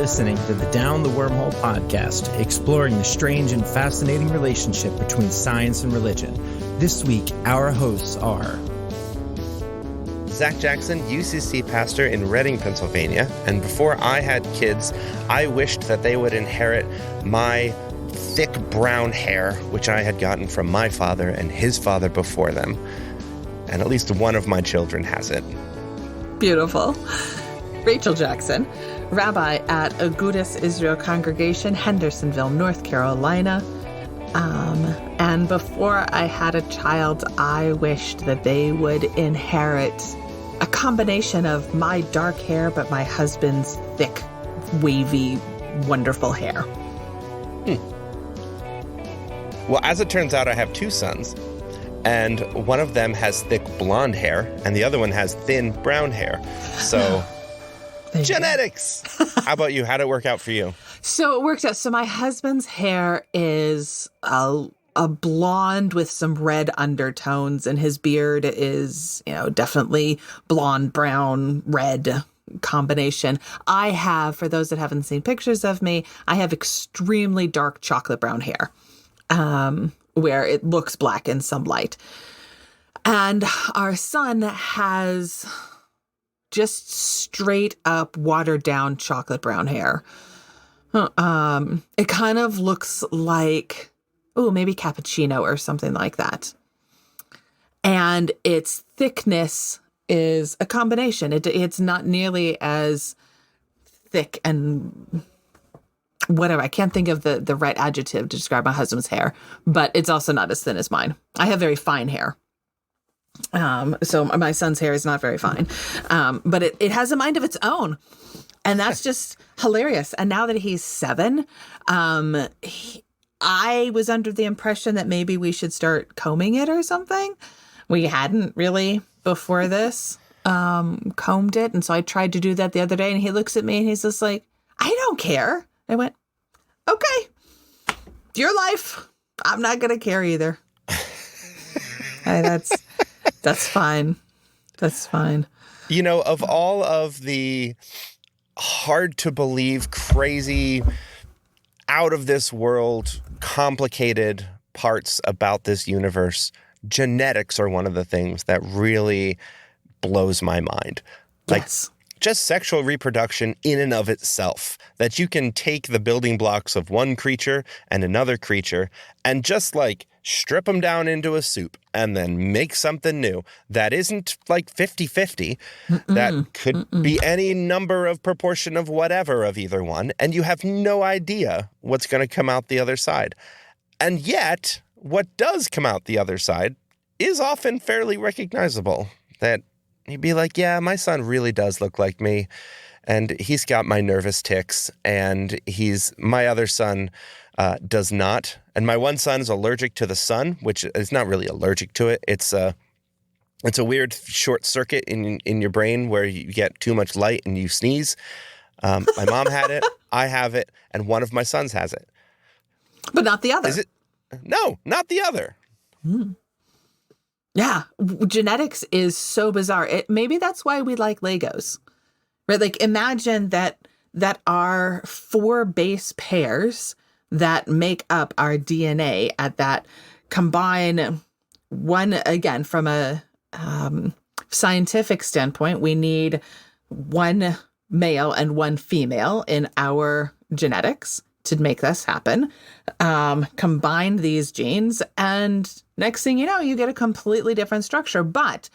listening to the Down the Wormhole podcast, exploring the strange and fascinating relationship between science and religion. This week, our hosts are Zack Jackson, UCC pastor in Reading, Pennsylvania, and before I had kids, I wished that they would inherit my thick brown hair, which I had gotten from my father and his father before them. And at least one of my children has it. Beautiful. Rachael Jackson, rabbi at Agudas Israel Congregation, Hendersonville, North Carolina. And before I had a child, I wished that they would inherit a combination of my dark hair, but my husband's thick, wavy, wonderful hair. Well, as it turns out, I have two sons, and one of them has thick blonde hair, and the other one has thin brown hair. So, genetics! How about you? How'd it work out for you? So it worked out. So my husband's hair is a blonde with some red undertones, and his beard is, definitely blonde, brown, red combination. I have, for those that haven't seen pictures of me, I have extremely dark chocolate brown hair. Where it looks black in some light. And our son has just straight up watered down chocolate brown hair. It kind of looks like, maybe cappuccino or something like that. And its thickness is a combination. It's not nearly as thick and whatever. I can't think of the right adjective to describe my husband's hair, but it's also not as thin as mine. I have very fine hair. So my son's hair is not very fine. But it has a mind of its own. And that's just hilarious. And now that he's 7, I was under the impression that maybe we should start combing it or something. We hadn't really before this combed it. And so I tried to do that the other day, and he looks at me and he's just like, I don't care. I went, okay, it's your life. I'm not going to care either. Hey, that's fine. That's fine. Of all of the hard to believe, crazy, out of this world, complicated parts about this universe, genetics are one of the things that really blows my mind. Yes. Just sexual reproduction in and of itself, that you can take the building blocks of one creature and another creature and just strip them down into a soup and then make something new that isn't 50-50, that could be any number of proportion of whatever of either one, and you have no idea what's going to come out the other side. And yet, what does come out the other side is often fairly recognizable, that you'd be like, yeah, my son really does look like me, and he's got my nervous tics, and my other son does not. And my one son is allergic to the sun, which is not really allergic to it. It's a weird short circuit in your brain where you get too much light and you sneeze. My mom had it, I have it, and one of my sons has it. But not the other. Is it? No, not the other. Yeah, genetics is so bizarre. Maybe that's why we like Legos, right? Imagine that our 4 base pairs that make up our DNA that combine one, again, from a scientific standpoint, we need one male and one female in our genetics to make this happen. Combine these genes, and next thing you know, you get a completely different structure. But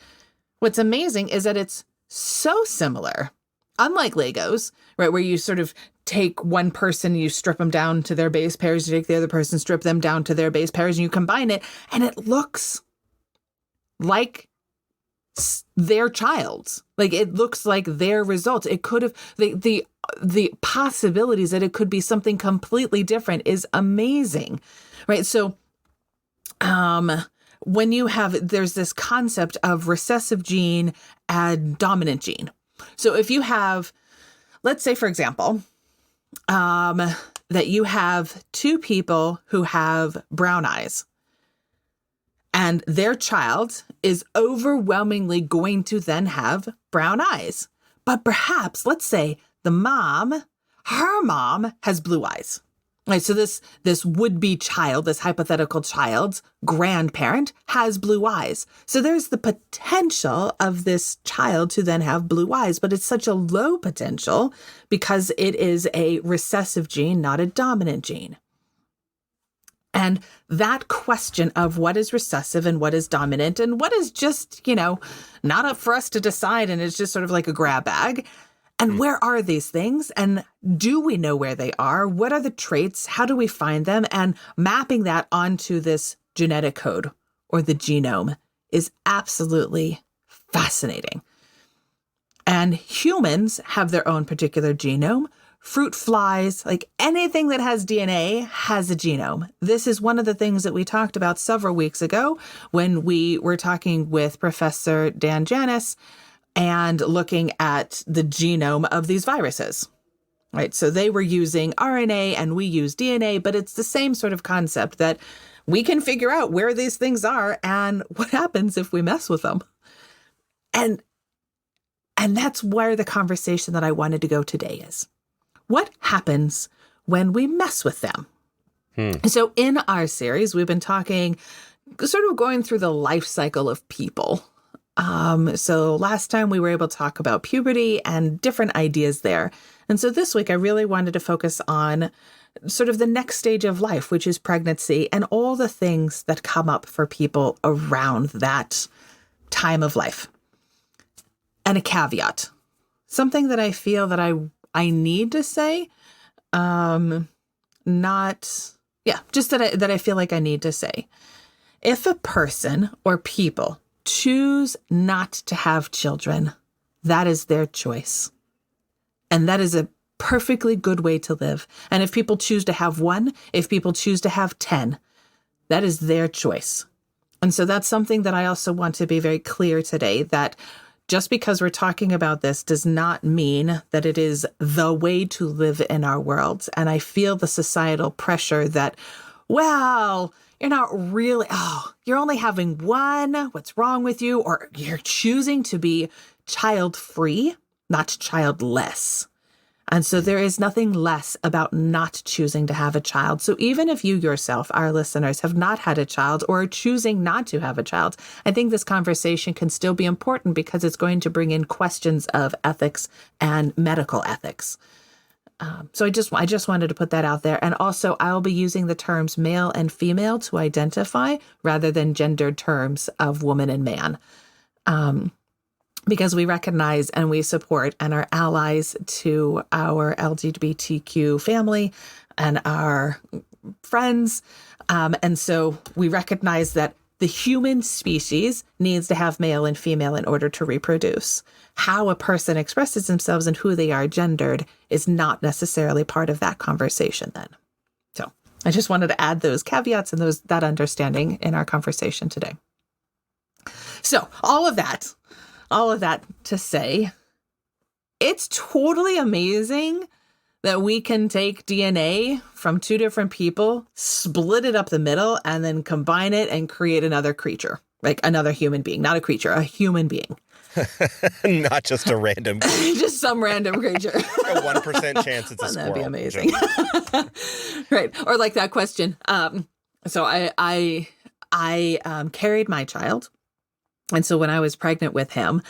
what's amazing is that it's so similar, unlike Legos, right, where you sort of take one person, you strip them down to their base pairs, you take the other person, strip them down to their base pairs, and you combine it, and it looks like their child's. It looks like their results. It could have, the possibilities that it could be something completely different is amazing, right? So, when there's this concept of recessive gene and dominant gene. So if you have, let's say, for example, that you have 2 people who have brown eyes, and their child is overwhelmingly going to then have brown eyes. But perhaps, let's say, the mom her mom has blue eyes. Right, so this would-be child, this hypothetical child's grandparent has blue eyes. So there's the potential of this child to then have blue eyes, but it's such a low potential because it is a recessive gene, not a dominant gene. And that question of what is recessive and what is dominant and what is just, not up for us to decide, and it's just sort of like a grab bag. And where are these things? And do we know where they are? What are the traits? How do we find them? And mapping that onto this genetic code or the genome is absolutely fascinating. And humans have their own particular genome. Fruit flies, like anything that has DNA has a genome. This is one of the things that we talked about several weeks ago when we were talking with Professor Dan Janis and looking at the genome of these viruses, right? So they were using RNA and we use DNA, but it's the same sort of concept that we can figure out where these things are and what happens if we mess with them. And that's where the conversation that I wanted to go today is. What happens when we mess with them? So in our series, we've been talking, sort of going through the life cycle of people. So last time we were able to talk about puberty and different ideas there. And so this week I really wanted to focus on sort of the next stage of life, which is pregnancy and all the things that come up for people around that time of life. And a caveat, something that I feel that I need to say, just that I feel like I need to say. If a person or people choose not to have children, that is their choice. And that is a perfectly good way to live. And if people choose to have one, if people choose to have 10, that is their choice. And so that's something that I also want to be very clear today, that just because we're talking about this does not mean that it is the way to live in our world. And I feel the societal pressure that, well, you're not really, you're only having one. What's wrong with you? Or you're choosing to be child-free, not childless. And so there is nothing less about not choosing to have a child. So even if you yourself, our listeners, have not had a child or are choosing not to have a child, I think this conversation can still be important because it's going to bring in questions of ethics and medical ethics. So I just wanted to put that out there. And also, I'll be using the terms male and female to identify rather than gendered terms of woman and man. Because we recognize and we support and are allies to our LGBTQ family and our friends. And so we recognize that the human species needs to have male and female in order to reproduce. How a person expresses themselves and who they are gendered is not necessarily part of that conversation then. So I just wanted to add those caveats and that understanding in our conversation today. So all of that to say, it's totally amazing that we can take DNA from two different people, split it up the middle, and then combine it and create another creature, like another human being, not a creature, a human being. Not just a random creature. Just some random creature. A 1% chance it's a squirrel. That'd be amazing. Right. Or like that question. So I carried my child. And so when I was pregnant with him,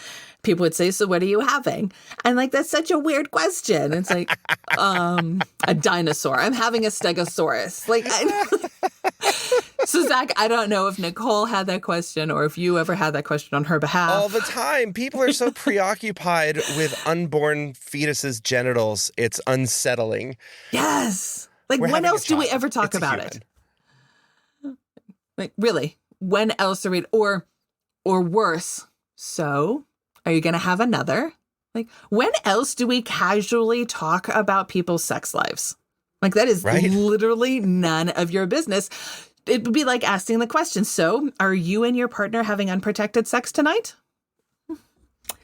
people would say, so what are you having? And like, that's such a weird question. It's like, a dinosaur. I'm having a stegosaurus. Like, so Zach, I don't know if Nicole had that question or if you ever had that question on her behalf. All the time. People are so preoccupied with unborn fetuses' genitals. It's unsettling. Yes. Like, when else do we ever talk about it? Like, really? When else are we, or worse, so are you going to have another? Like, when else do we casually talk about people's sex lives? Like, that is literally none of your business. It would be like asking the question, so are you and your partner having unprotected sex tonight?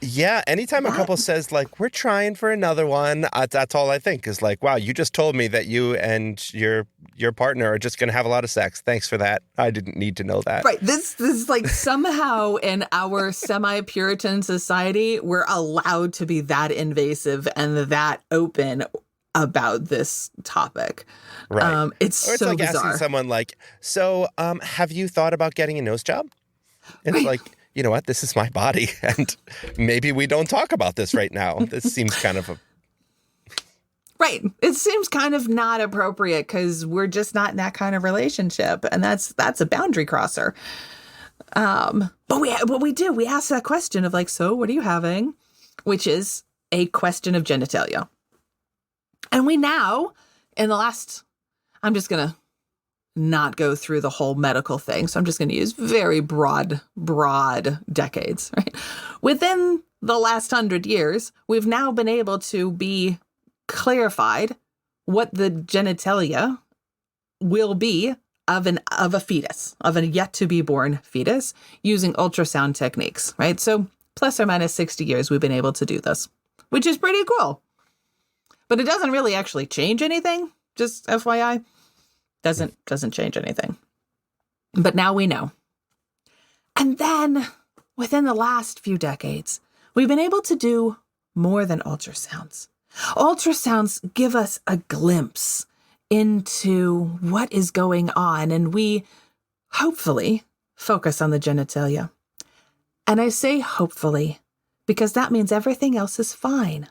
Yeah, anytime a couple says, like, we're trying for another one, that's all I think is like, wow, you just told me that you and your partner are just going to have a lot of sex. Thanks for that. I didn't need to know that. Right. This is like somehow in our semi-Puritan society, we're allowed to be that invasive and that open about this topic. Right. It's Or it's so like bizarre. asking someone like, so have you thought about getting a nose job? It's Right. like, you know what? This is my body. And maybe we don't talk about this right now. This seems kind of a... Right. It seems kind of not appropriate because we're just not in that kind of relationship. And that's a boundary crosser. But we ask that question of like, so what are you having? Which is a question of genitalia. And we now, in the last, I'm just going to not go through the whole medical thing. So I'm just going to use very broad decades, right? Within the last 100 years, we've now been able to be clarified what the genitalia will be of a fetus, of a yet to be born fetus, using ultrasound techniques, right? So plus or minus 60 years, we've been able to do this, which is pretty cool. But it doesn't really actually change anything. Just FYI, doesn't change anything. But now we know. And then within the last few decades, we've been able to do more than ultrasounds. Ultrasounds give us a glimpse into what is going on, and we hopefully focus on the genitalia. And I say hopefully because that means everything else is fine.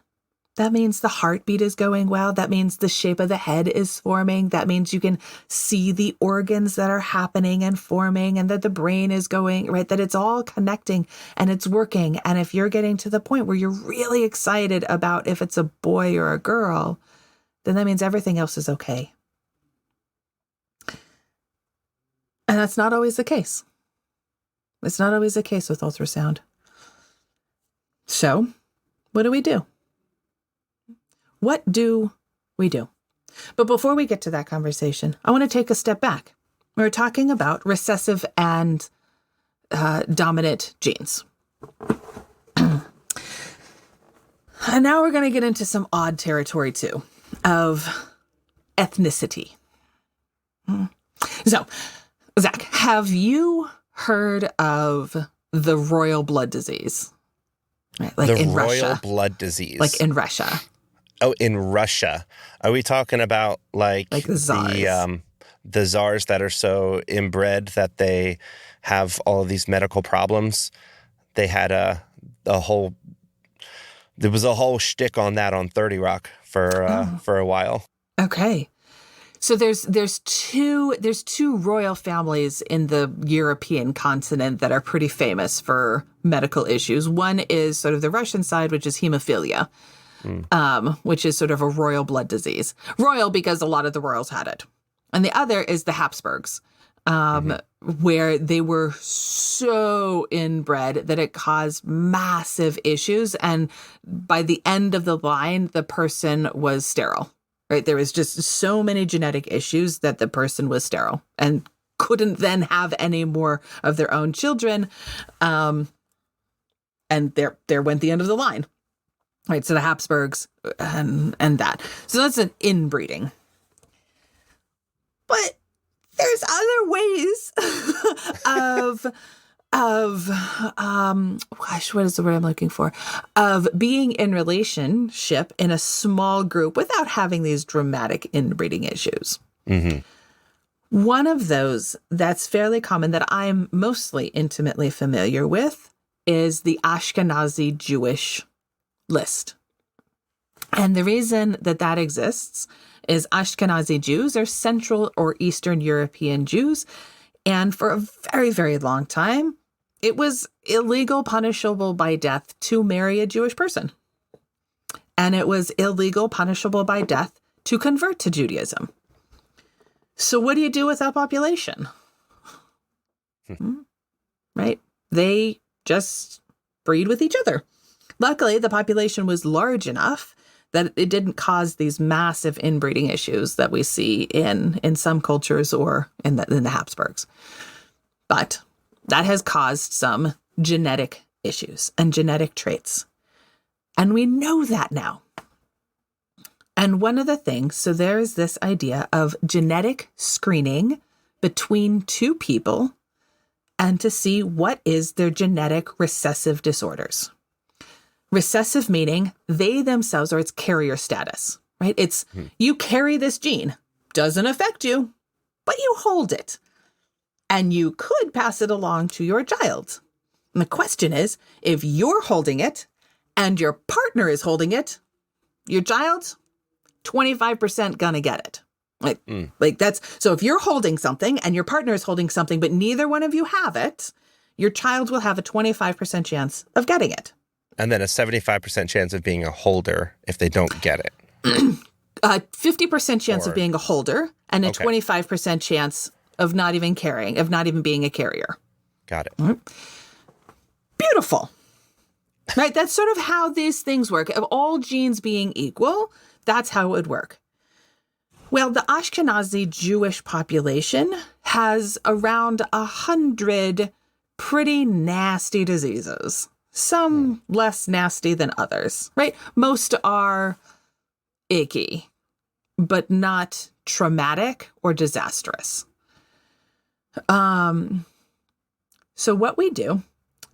That means the heartbeat is going well. That means the shape of the head is forming. That means you can see the organs that are happening and forming, and that the brain is going, right? That it's all connecting and it's working. And if you're getting to the point where you're really excited about if it's a boy or a girl, then that means everything else is okay. And that's not always the case. It's not always the case with ultrasound. So, what do we do? What do we do? But before we get to that conversation, I want to take a step back. We're talking about recessive and dominant genes. And now we're going to get into some odd territory, too, of ethnicity. So, Zach, have you heard of the royal blood disease? Right, like the in royal Russia. blood disease. Like in Russia. Oh, in Russia. Are we talking about like the czars? The czars that are so inbred that they have all of these medical problems? They had there was a whole shtick on that on 30 Rock for a while. Okay. So there's two royal families in the European continent that are pretty famous for medical issues. One is sort of the Russian side, which is hemophilia, which is sort of a royal blood disease. Royal because a lot of the royals had it. And the other is the Habsburgs, where they were so inbred that it caused massive issues. And by the end of the line, the person was sterile. Right? There was just so many genetic issues that the person was sterile and couldn't then have any more of their own children. And there went the end of the line. Right? So the Habsburgs and that. So that's an inbreeding. But there's other ways what is the word I'm looking for? Of being in relationship in a small group without having these dramatic inbreeding issues. Mm-hmm. One of those that's fairly common that I'm mostly intimately familiar with is the Ashkenazi Jewish list. And the reason that exists is Ashkenazi Jews are Central or Eastern European Jews. And for a very, very long time, it was illegal, punishable by death to marry a Jewish person. And it was illegal, punishable by death to convert to Judaism. So what do you do with that population? Right? They just breed with each other. Luckily, the population was large enough that it didn't cause these massive inbreeding issues that we see in some cultures or in the Habsburgs. But that has caused some genetic issues and genetic traits. And we know that now. And one of the things, so there is this idea of genetic screening between two people and to see what is their genetic recessive disorders. Recessive meaning they themselves, or it's carrier status, right? It's you carry this gene, doesn't affect you, but you hold it. And you could pass it along to your child. And the question is, if you're holding it and your partner is holding it, your child, 25% gonna get it. Like that's, so if you're holding something and your partner is holding something, but neither one of you have it, your child will have a 25% chance of getting it. And then a 75% chance of being a holder if they don't get it. 50% chance of being a holder and a 25% chance of not even carrying, of not even being a carrier. Got it. Right. Beautiful. Right? That's sort of how these things work. Of all genes being equal, that's how it would work. Well, the Ashkenazi Jewish population has around 100 pretty nasty diseases. Some less nasty than others, right? Most are icky, but not traumatic or disastrous. So what we do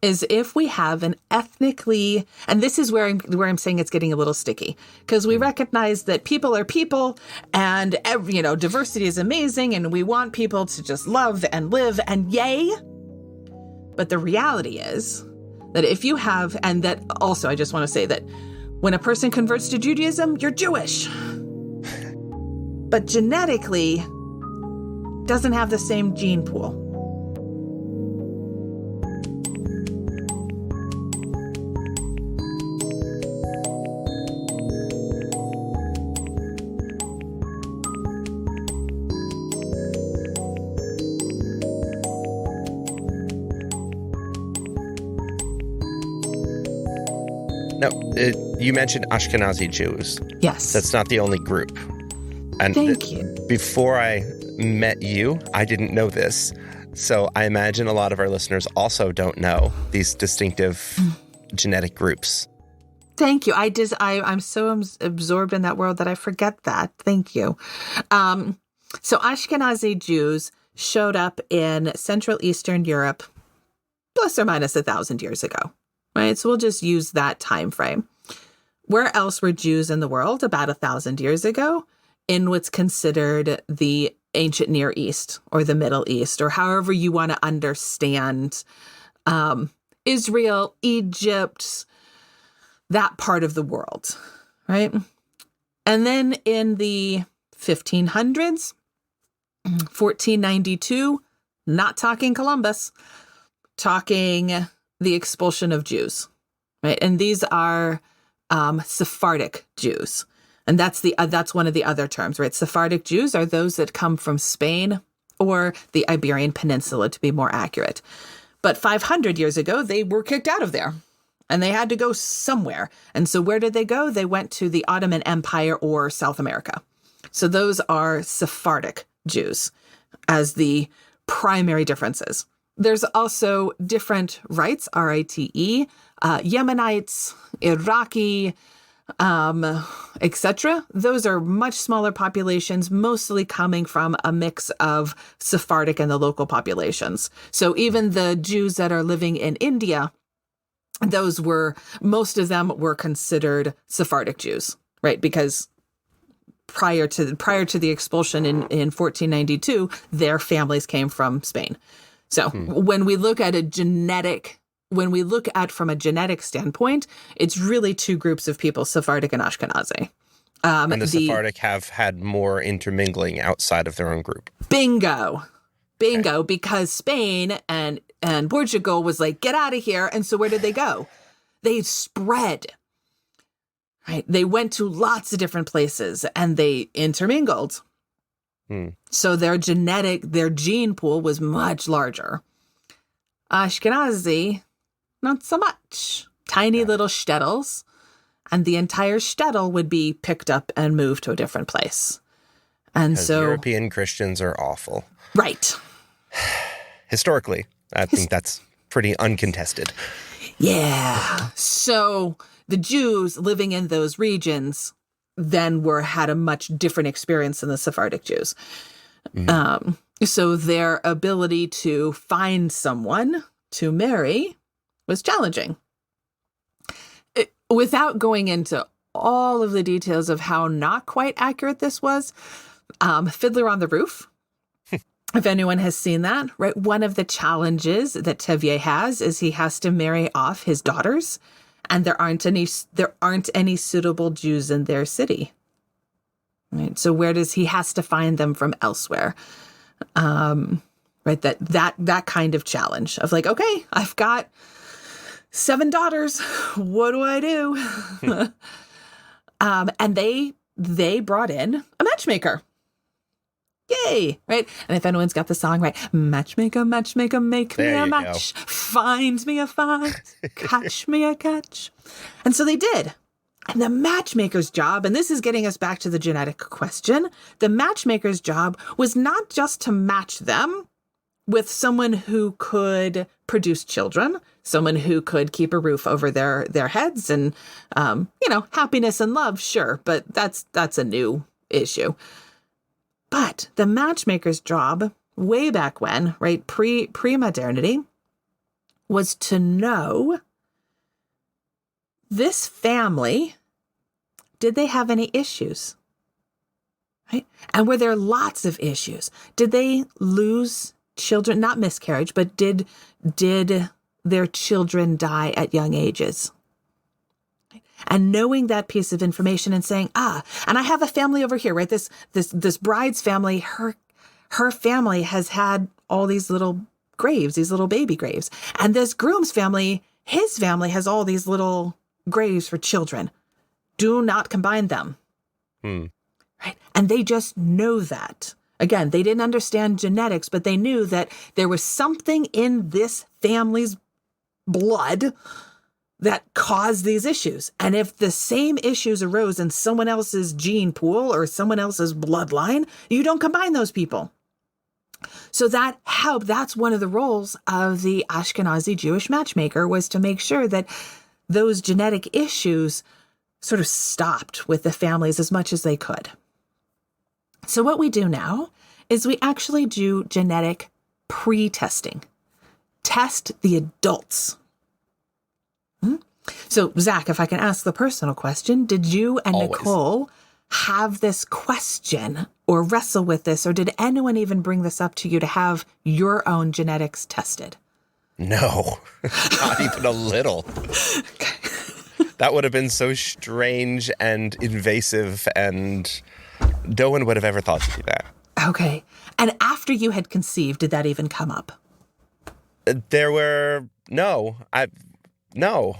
is if we have an ethnically, and this is where I'm saying it's getting a little sticky, because we recognize that people are people, and diversity is amazing, and we want people to just love and live, and yay. But the reality is that if you have, and that also I just want to say that when a person converts to Judaism, you're Jewish, but genetically doesn't have the same gene pool. Now, you mentioned Ashkenazi Jews. Yes. That's not the only group. And Thank you. Before I met you, I didn't know this. So I imagine a lot of our listeners also don't know these distinctive genetic groups. Thank you. I'm so absorbed in that world that I forget that. Thank you. So Ashkenazi Jews showed up in Central Eastern Europe, plus or minus 1,000 years ago. Right, so we'll just use that time frame. Where else were Jews in the world about 1,000 years ago? In what's considered the ancient Near East or the Middle East, or however you want to understand Israel, Egypt, that part of the world, right? And then in the 1500s, 1492, not talking Columbus, talking the expulsion of Jews, right? And these are Sephardic Jews. And that's one of the other terms, right? Sephardic Jews are those that come from Spain or the Iberian Peninsula, to be more accurate. But 500 years ago, they were kicked out of there and they had to go somewhere. And so where did they go? They went to the Ottoman Empire or South America. So those are Sephardic Jews as the primary differences. There's also different rites, R-I-T-E, Yemenites, Iraqi, etc. Those are much smaller populations, mostly coming from a mix of Sephardic and the local populations. So even the Jews that are living in India, most of them were considered Sephardic Jews, right? Because prior to the expulsion in 1492, their families came from Spain. So when we look at from a genetic standpoint, it's really two groups of people, Sephardic and Ashkenazi. And the Sephardic have had more intermingling outside of their own group. Bingo. Okay. Because Spain and Portugal was like, get out of here. And so where did they go? They spread. Right? They went to lots of different places and they intermingled. So their gene pool was much larger. Ashkenazi, not so much. Tiny little shtetls, and the entire shtetl would be picked up and moved to a different place. And so European Christians are awful. Right. Historically, I think that's pretty uncontested. Yeah. So the Jews living in those regions then had a much different experience than the Sephardic Jews. So their ability to find someone to marry was challenging. Without going into all of the details of how not quite accurate this was. Fiddler on the Roof. If anyone has seen that, right? One of the challenges that Tevier has is he has to marry off his daughters, and there aren't any suitable Jews in their city. Right? So he has to find them from elsewhere. Right? That kind of challenge of like, okay, I've got 7 daughters. What do I do? And they brought in a matchmaker. Yay, right? And if anyone's got the song right, matchmaker, matchmaker, make me a match, find me a find, catch me a catch. And so they did. And the matchmaker's job, and this is getting us back to the genetic question, the matchmaker's job was not just to match them with someone who could produce children, someone who could keep a roof over their heads and, happiness and love, sure, but that's a new issue. But the matchmaker's job way back when, right, pre-modernity, was to know this family, did they have any issues? Right? And were there lots of issues? Did they lose children, not miscarriage, but did their children die at young ages? And knowing that piece of information and saying, and I have a family over here, right? This bride's family, her family has had all these little graves, these little baby graves. And this groom's family, his family has all these little graves for children. Do not combine them. Right? And they just know that. Again, they didn't understand genetics, but they knew that there was something in this family's blood that caused these issues. And if the same issues arose in someone else's gene pool or someone else's bloodline, you don't combine those people. So that's one of the roles of the Ashkenazi Jewish matchmaker, was to make sure that those genetic issues sort of stopped with the families as much as they could. So what we do now is we actually do genetic pre-testing. Test the adults. So, Zach, if I can ask the personal question, did you and Always. Nicole have this question or wrestle with this, or did anyone even bring this up to you to have your own genetics tested? No, not even a little. That would have been so strange and invasive, and no one would have ever thought to do that. Okay. And after you had conceived, did that even come up? There were no. No.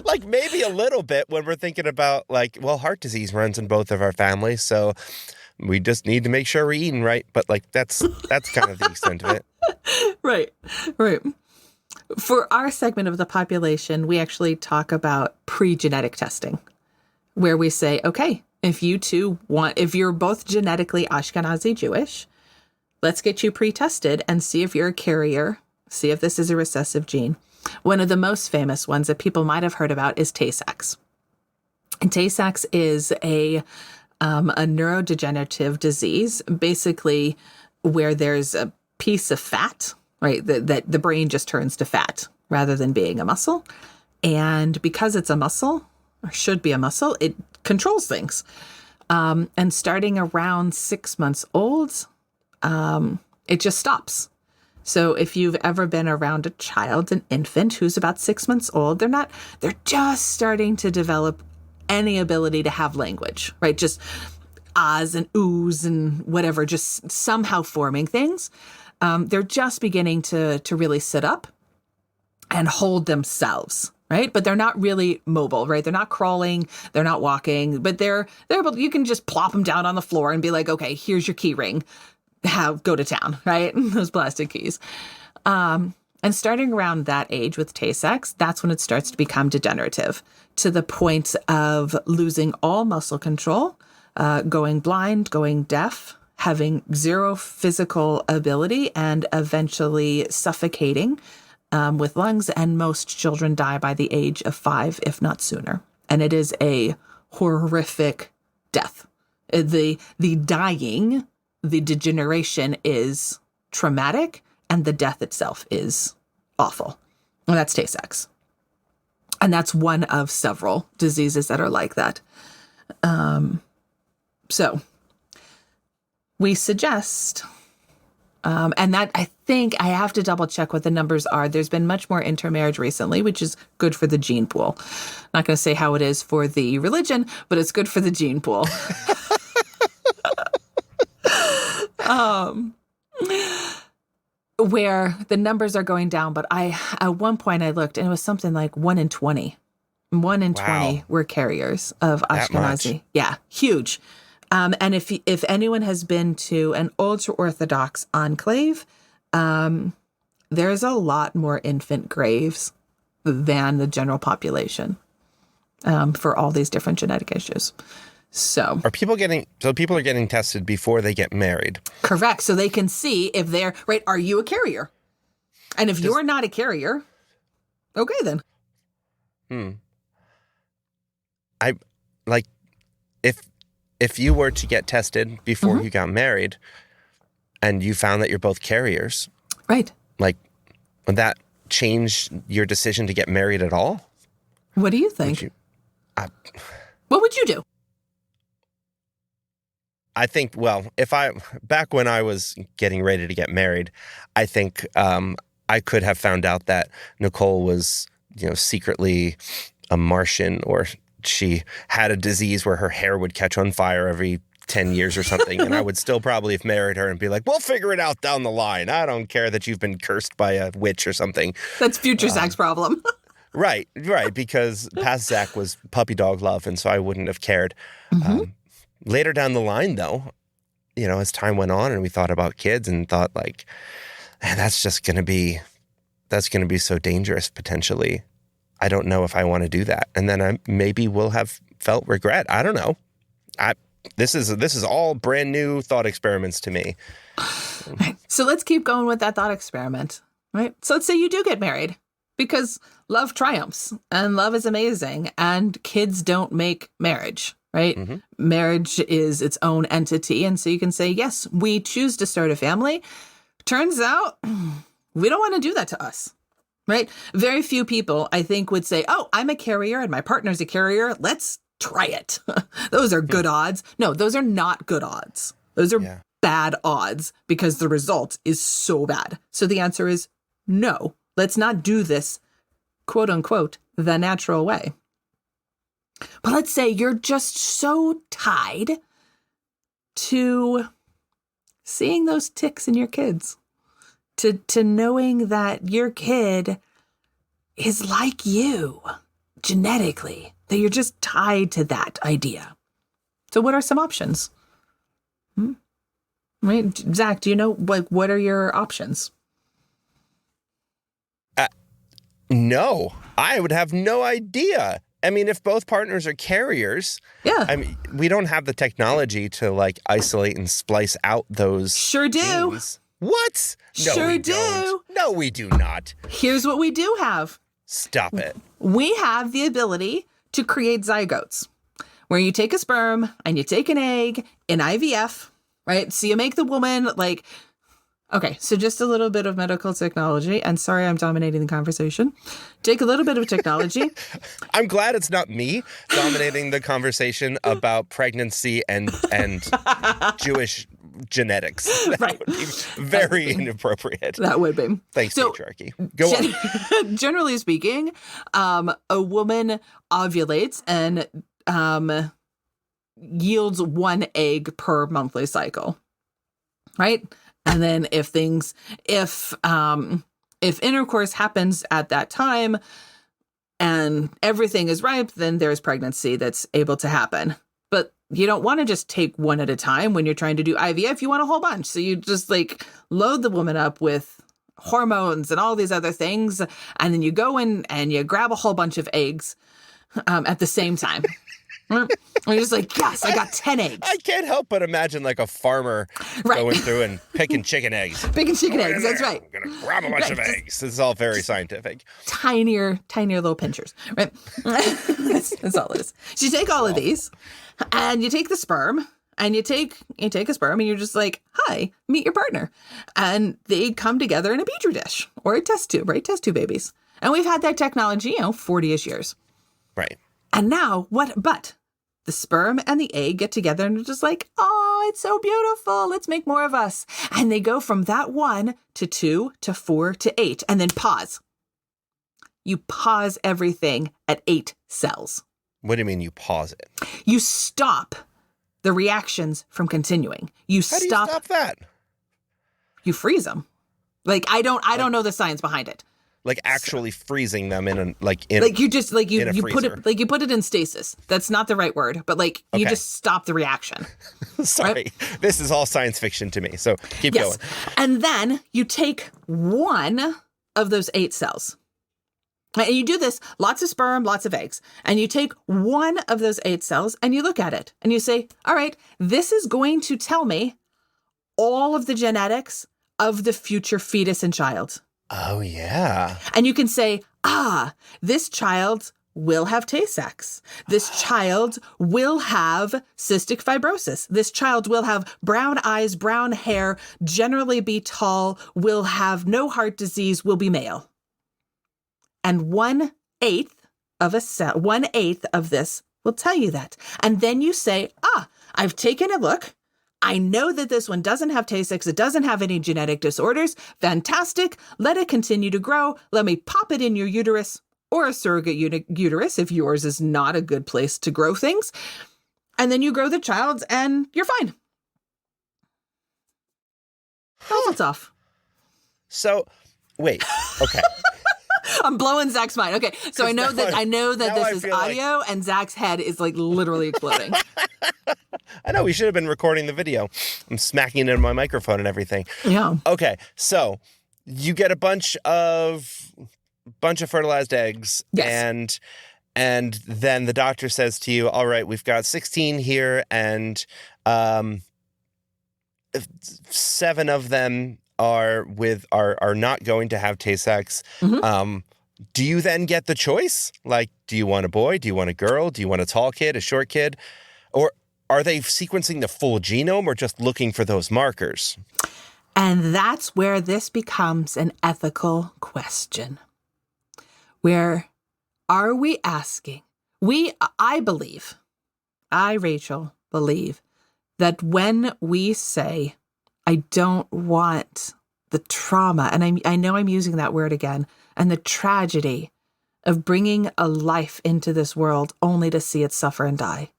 Like maybe a little bit when we're thinking about heart disease runs in both of our families, so we just need to make sure we're eating right. But that's kind of the extent of it. Right. For our segment of the population, we actually talk about pre-genetic testing, where we say, okay, if you're both genetically Ashkenazi Jewish, let's get you pre-tested and see if you're a carrier, see if this is a recessive gene. One of the most famous ones that people might have heard about is Tay-Sachs. And Tay-Sachs is a neurodegenerative disease, basically where there's a piece of fat, right, that the brain just turns to fat rather than being a muscle. And because it's a muscle, or should be a muscle, it controls things. And starting around 6 months old, it just stops. So if you've ever been around a child, an infant who's about 6 months old, they're just starting to develop any ability to have language, right? Just ahs and oohs and whatever, just somehow forming things. They're just beginning to really sit up and hold themselves, right? But they're not really mobile, right? They're not crawling, they're not walking, but they're able, you can just plop them down on the floor and be like, okay, here's your key ring. Go to town, right? Those plastic keys. And starting around that age with Tay-Sachs, that's when it starts to become degenerative, to the point of losing all muscle control, going blind, going deaf, having zero physical ability, and eventually suffocating with lungs. And most children die by the age of 5, if not sooner. And it is a horrific death. The dying, the degeneration is traumatic, and the death itself is awful. And that's Tay-Sachs. And that's one of several diseases that are like that. So we suggest, and that I think I have to double check what the numbers are. There's been much more intermarriage recently, which is good for the gene pool. Not going to say how it is for the religion, but it's good for the gene pool. Where the numbers are going down, but at one point I looked and it was something like 1 in 20. 1 in 20 were carriers of Ashkenazi. Yeah, huge. And if anyone has been to an ultra-Orthodox enclave, there's a lot more infant graves than the general population for all these different genetic issues. So people are getting tested before they get married? Correct. So they can see if they're right. Are you a carrier? And if you're not a carrier, okay then. I like if you were to get tested before you got married and you found that you're both carriers, right? Like, would that change your decision to get married at all? What do you think? What would you do? I think, well, back when I was getting ready to get married, I think I could have found out that Nicole was, secretly a Martian, or she had a disease where her hair would catch on fire every 10 years or something. And I would still probably have married her and be like, we'll figure it out down the line. I don't care that you've been cursed by a witch or something. That's future Zach's problem. Right. Because past Zach was puppy dog love. And so I wouldn't have cared. Later down the line, though, as time went on and we thought about kids and thought like, that's going to be so dangerous potentially. I don't know if I want to do that. And then I maybe will have felt regret. I don't know. This is all brand new thought experiments to me. Right. So let's keep going with that thought experiment, right? So let's say you do get married because love triumphs and love is amazing and kids don't make marriage. Right? Mm-hmm. Marriage is its own entity. And so you can say, yes, we choose to start a family. Turns out we don't want to do that to us. Right? Very few people, I think, would say, oh, I'm a carrier and my partner's a carrier. Let's try it. Those are good odds. No, those are not good odds. Those are bad odds because the result is so bad. So the answer is no. Let's not do this, quote unquote, the natural way. But let's say you're just so tied to seeing those ticks in your kids, to knowing that your kid is like you genetically, that you're just tied to that idea. So what are some options? Right? Zach, do you know, what are your options? No, I would have no idea. I mean, if both partners are carriers, we don't have the technology to isolate and splice out those. Sure do. genes. What? No, sure we do. Don't. No, we do not. Here's what we do have. Stop it. We have the ability to create zygotes, where you take a sperm and you take an egg in IVF, right? So you make the woman okay, so just a little bit of medical technology. And sorry, I'm dominating the conversation. Take a little bit of technology. I'm glad it's not me dominating the conversation about pregnancy and Jewish genetics. That would be very inappropriate. That would be. Thanks, patriarchy. Go on. Generally speaking, a woman ovulates and yields 1 egg per monthly cycle, right? And then if intercourse happens at that time and everything is ripe, then there's pregnancy that's able to happen. But you don't want to just take one at a time when you're trying to do IVF. You want a whole bunch. So you just load the woman up with hormones and all these other things. And then you go in and you grab a whole bunch of eggs at the same time. And you're just yes, I got 10 eggs. I can't help but imagine a farmer going through and picking chicken eggs. Picking chicken eggs, that's right. I'm going to grab a bunch of eggs. This is all very scientific. Tinier little pinchers, right? That's all it is. So you take all of these and you take the sperm and you take a sperm and you're just hi, meet your partner. And they come together in a petri dish or a test tube, right? Test tube babies. And we've had that technology, 40-ish years. Right. And now but the sperm and the egg get together and are just like, oh, it's so beautiful. Let's make more of us. And they go from that 1 to 2 to 4 to 8 and then pause. You pause everything at 8 cells. What do you mean you pause it? You stop the reactions from continuing. How do you stop that? You freeze them. Like, I don't know the science behind it. Like actually freezing them in a you put it in stasis. That's not the right word, but you just stop the reaction. Sorry, right? This is all science fiction to me. So keep going. And then you take 1 of those 8 cells. And you do this, lots of sperm, lots of eggs. And you take 1 of those 8 cells and you look at it and you say, all right, this is going to tell me all of the genetics of the future fetus and child. Oh, yeah. And you can say, this child will have Tay-Sachs. This child will have cystic fibrosis. This child will have brown eyes, brown hair, generally be tall, will have no heart disease, will be male. And 1/8 of a cell, 1/8 of this will tell you that. And then you say, I've taken a look. I know that this one doesn't have Tay-Sachs. It doesn't have any genetic disorders. Fantastic. Let it continue to grow. Let me pop it in your uterus or a surrogate uterus if yours is not a good place to grow things. And then you grow the child and you're fine. Puzzle's off. So, wait. Okay. I'm blowing Zach's mind. Okay, so I know that this is audio, and Zach's head is literally exploding. I know we should have been recording the video. I'm smacking it in my microphone and everything. Yeah. Okay, so you get a bunch of fertilized eggs, yes. and then the doctor says to you, "All right, we've got 16 here, and 7 of them are not going to have Tay-Sachs." Mm-hmm. Do you then get the choice? Like, do you want a boy? Do you want a girl? Do you want a tall kid, a short kid? Or are they sequencing the full genome or just looking for those markers? And that's where this becomes an ethical question. Where are we asking? I, Rachel, believe that when we say, I don't want the trauma, and I know I'm using that word again, and the tragedy of bringing a life into this world only to see it suffer and die.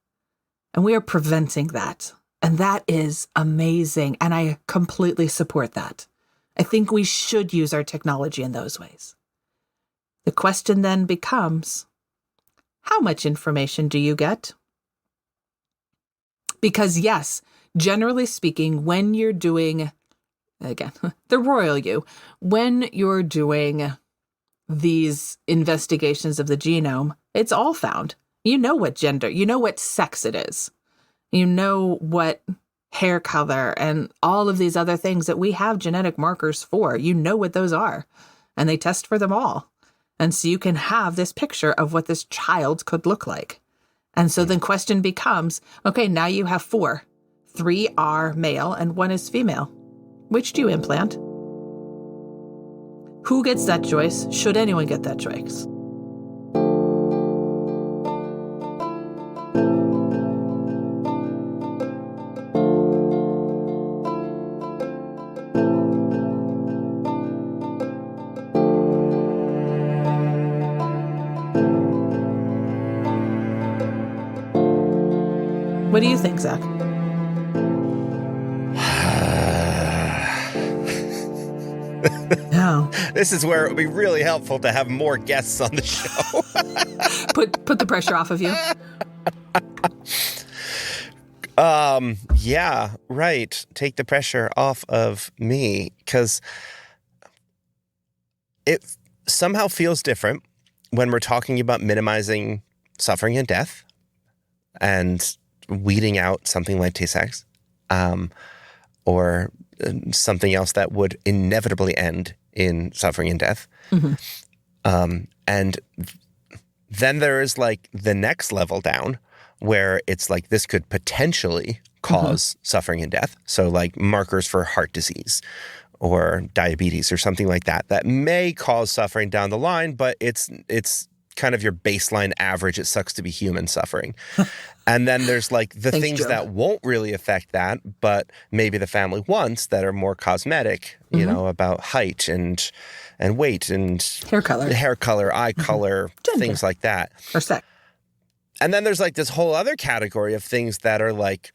And we are preventing that. And that is amazing. And I completely support that. I think we should use our technology in those ways. The question then becomes, how much information do you get? Because yes, generally speaking, when you're doing, again, the royal you, when you're doing these investigations of the genome, it's all found. You know what gender, you know what sex it is. You know what hair color and all of these other things that we have genetic markers for. You know what those are. And they test for them all. And so you can have this picture of what this child could look like. And so the question becomes, okay, now you have 4. 3 are male and 1 is female. Which do you implant? Who gets that choice? Should anyone get that choice? What do you think, Zach? No. This is where it would be really helpful to have more guests on the show. Put the pressure off of you. Yeah, right. Take the pressure off of me, because it somehow feels different when we're talking about minimizing suffering and death and weeding out something like Tay-Sachs, or something else that would inevitably end in suffering and death. Mm-hmm. And then there is like the next level down where it's like this could potentially cause suffering and death. So like markers for heart disease or diabetes or something like that, that may cause suffering down the line, but it's kind of your baseline average. It sucks to be human suffering. And then there's like the Thanks, things Joe. that won't really affect that, but maybe the family wants, that are more cosmetic, you know, about height and weight and Hair color, eye color, Gender. things like that. or sex. And then there's like this whole other category of things that are like,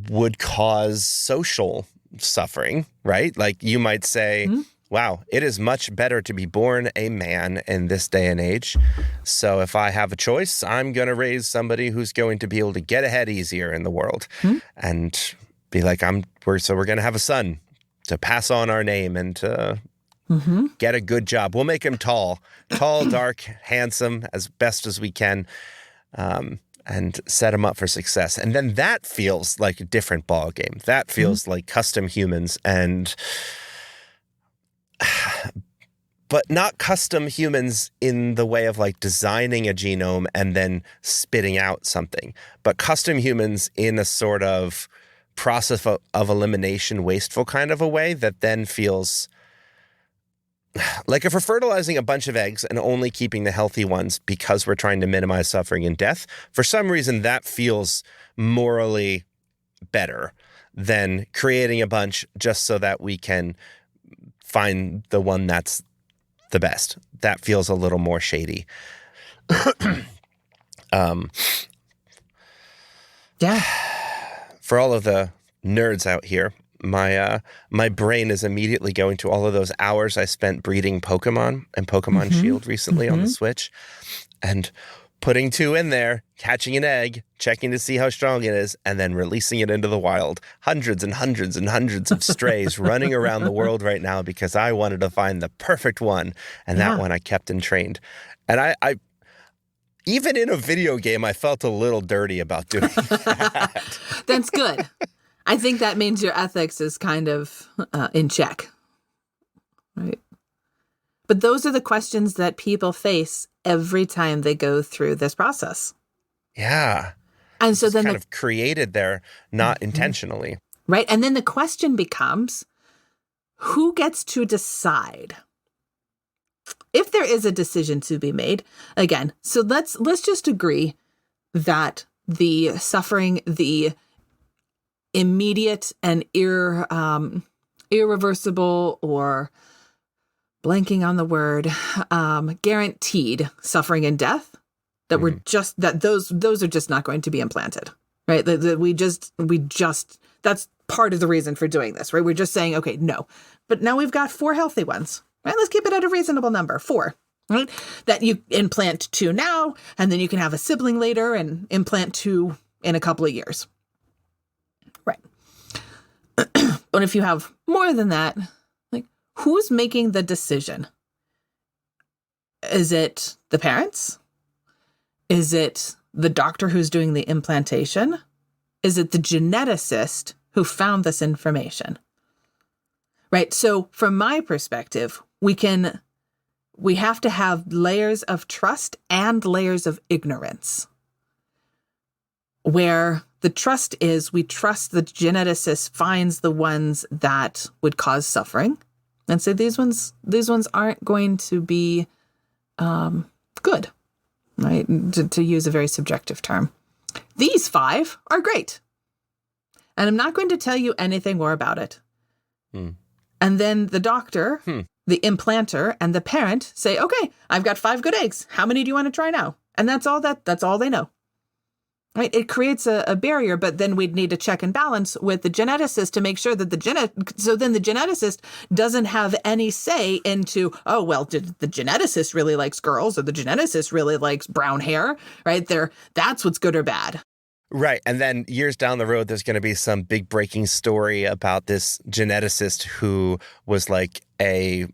would cause social suffering, right? Like you might say, wow, it is much better to be born a man in this day and age. So if I have a choice, I'm going to raise somebody who's going to be able to get ahead easier in the world and be like, we're going to have a son to pass on our name and to get a good job. We'll make him tall, dark, handsome, as best as we can, and set him up for success. And then that feels like a different ball game. That feels like custom humans, but not custom humans in the way of like designing a genome and then spitting out something, but custom humans in a sort of process of elimination, wasteful kind of a way that then feels like if we're fertilizing a bunch of eggs and only keeping the healthy ones because we're trying to minimize suffering and death, for some reason that feels morally better than creating a bunch just so that we can find the one that's the best. That feels a little more shady. Yeah. For all of the nerds out here, my brain is immediately going to all of those hours I spent breeding Pokemon and Pokemon Shield recently on the Switch, and putting 2 in there, catching an egg, checking to see how strong it is, and then releasing it into the wild. Hundreds and hundreds and hundreds of strays running around the world right now because I wanted to find the perfect one, and that one I kept and trained. And I even in a video game, I felt a little dirty about doing that. That's good. I think that means your ethics is kind of in check, right? But those are the questions that people face every time they go through this process. Yeah. And so it's then kind of created there, not intentionally. Right. And then the question becomes, who gets to decide? If there is a decision to be made, again, so let's just agree that the suffering, the immediate and irreversible, or blanking on the word, guaranteed suffering and death, that we're just, that those are just not going to be implanted, right? That we just, that's part of the reason for doing this, right? We're just saying, okay, no, but now we've got 4 healthy ones, right? Let's keep it at a reasonable number, 4, right? That you implant 2 now, and then you can have a sibling later and implant 2 in a couple of years. Right. But if you have more than that, like, who's making the decision? Is it the parents? Is it the doctor who's doing the implantation? Is it the geneticist who found this information? Right. So from my perspective, we have to have layers of trust and layers of ignorance, where the trust is we trust the geneticist finds the ones that would cause suffering and say these ones aren't going to be good, right? To use a very subjective term. These 5 are great. And I'm not going to tell you anything more about it. And then the doctor, the implanter, and the parent say, okay, I've got 5 good eggs. How many do you want to try now? And that's all they know. Right? It creates a barrier, but then we'd need to check and balance with the geneticist to make sure that so then the geneticist doesn't have any say into, oh, well, did the geneticist really likes girls or the geneticist really likes brown hair, right? That's what's good or bad. Right. And then years down the road, there's going to be some big breaking story about this geneticist who was like a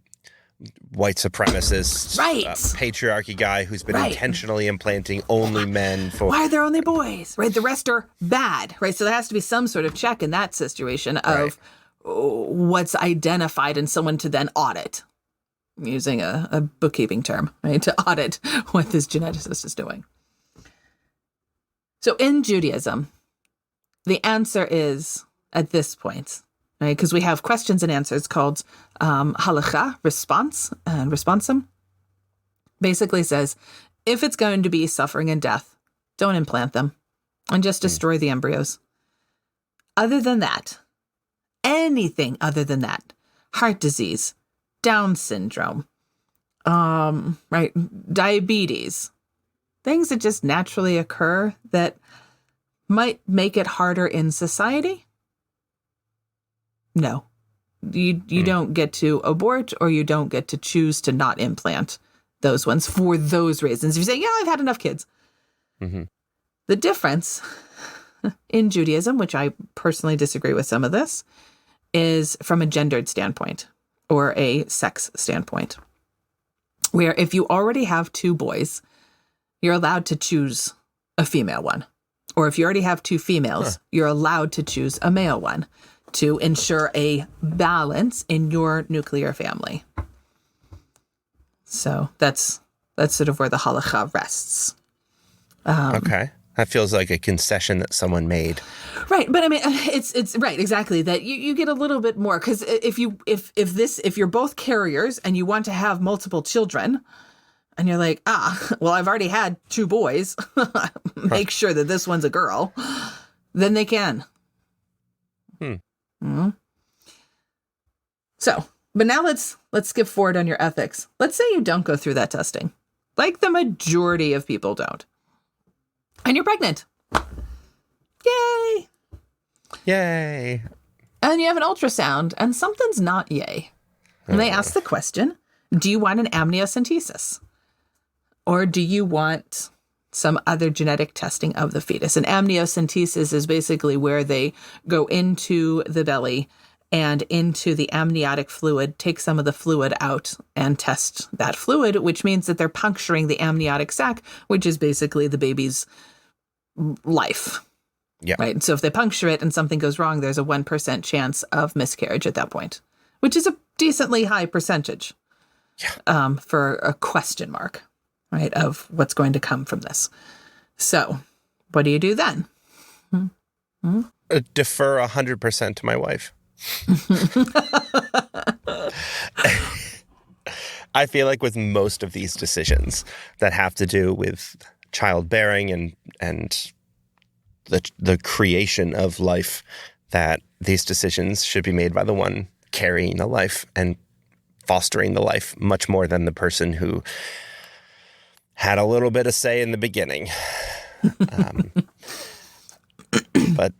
white supremacist, right, patriarchy guy who's been intentionally implanting only men for... Why are there only boys? Right? The rest are bad, right? So there has to be some sort of check in that situation of what's identified and someone to then audit, using a bookkeeping term, right? To audit what this geneticist is doing. So in Judaism, the answer is, at this point, right? Because we have questions and answers called halacha, response, and responsum. Basically says, if it's going to be suffering and death, don't implant them and just destroy the embryos. Other than that, anything other than that, heart disease, Down syndrome, right, diabetes, things that just naturally occur that might make it harder in society. No, you don't get to abort, or you don't get to choose to not implant those ones for those reasons. If you say, yeah, I've had enough kids. Mm-hmm. The difference in Judaism, which I personally disagree with some of this, is from a gendered standpoint or a sex standpoint, where if you already have two boys, you're allowed to choose a female one. Or if you already have two females, you're allowed to choose a male one to ensure a balance in your nuclear family. So that's sort of where the halacha rests. Okay. That feels like a concession that someone made. Right. But I mean, it's right. Exactly. That you get a little bit more, because if you're both carriers and you want to have multiple children and you're like, well, I've already had two boys, make sure that this one's a girl, then they can. Mm-hmm. So, but now let's skip forward on your ethics. Let's say you don't go through that testing, like the majority of people don't. And you're pregnant. Yay. Yay. And you have an ultrasound and something's not yay. And they ask the question, do you want an amniocentesis? Or do you want some other genetic testing of the fetus? And amniocentesis is basically where they go into the belly and into the amniotic fluid, take some of the fluid out and test that fluid, which means that they're puncturing the amniotic sac, which is basically the baby's life. Yeah. Right. So if they puncture it and something goes wrong, there's a 1% chance of miscarriage at that point, which is a decently high percentage for a question mark, right, of what's going to come from this. So what do you do then? Defer 100% to my wife. I feel like with most of these decisions that have to do with childbearing and the creation of life, that these decisions should be made by the one carrying the life and fostering the life much more than the person who had a little bit of say in the beginning. But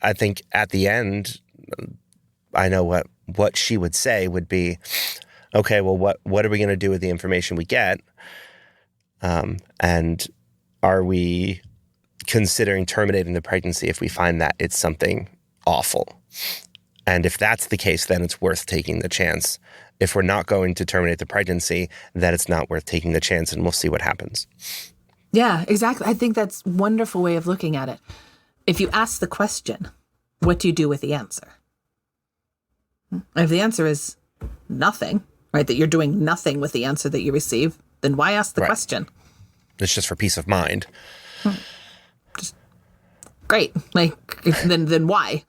I think at the end, I know what she would say would be, okay, well, what are we going to do with the information we get? And are we considering terminating the pregnancy if we find that it's something awful? And if that's the case, then it's worth taking the chance. If we're not going to terminate the pregnancy, then it's not worth taking the chance, and we'll see what happens. Yeah, exactly. I think that's a wonderful way of looking at it. If you ask the question, what do you do with the answer? If the answer is nothing, right, that you're doing nothing with the answer that you receive, then why ask the question? It's just for peace of mind. Just, great. Like, then why?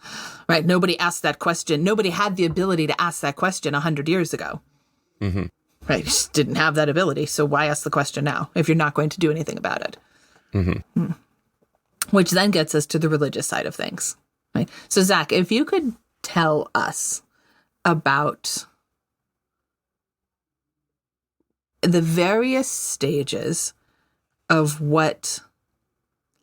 Right? Nobody asked that question. Nobody had the ability to ask that question 100 years ago. Mm-hmm. Right? You just didn't have that ability. So why ask the question now if you're not going to do anything about it? Mm-hmm. Which then gets us to the religious side of things. Right? So, Zach, if you could tell us about the various stages of what